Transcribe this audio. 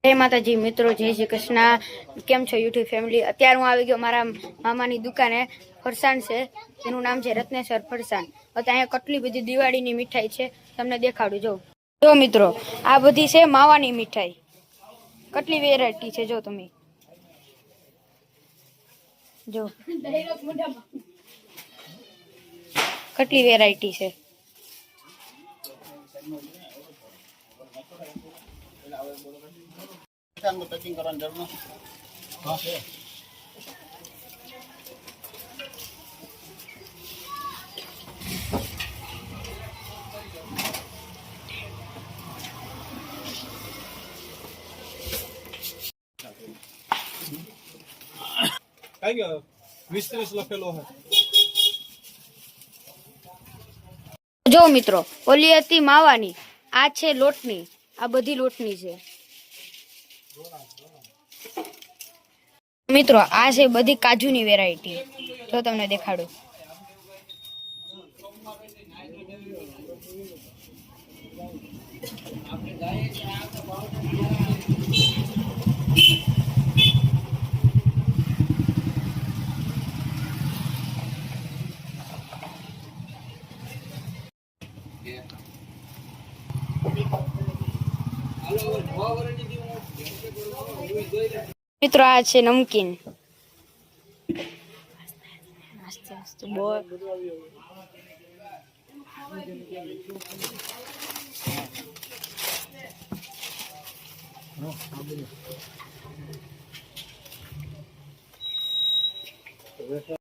જય માતાજી મિત્રો, જય શ્રી કૃષ્ણ। કેમ છો યુટ્યુબ ફેમિલી? અત્યારે હું આવી ગયો મારા મામાની દુકાને। ફરસાણ છે, એનું નામ છે રત્નેશ્વર ફરસાણ। અહીંયા કેટલી બધી દિવાળીની મીઠાઈ છે, તમને દેખાડું। જો મિત્રો, આ બધી છે માવાની મીઠાઈ। કેટલી વેરાયટી છે જો તમે જો, કેટલી વેરાયટી છે। પેકિંગ કરવાની જરૂર નથી। હા છે કઈ ગયો 20-30 લખેલો હે। જો મિત્રો, ઓલી હતી માવાની, આ છે લોટની। આ બધી લોટની છે મિત્રો। આ છે બધી કાજુની વેરાયટી, જો તમને દેખાડું। મિત્રો, આ છે નમકીન।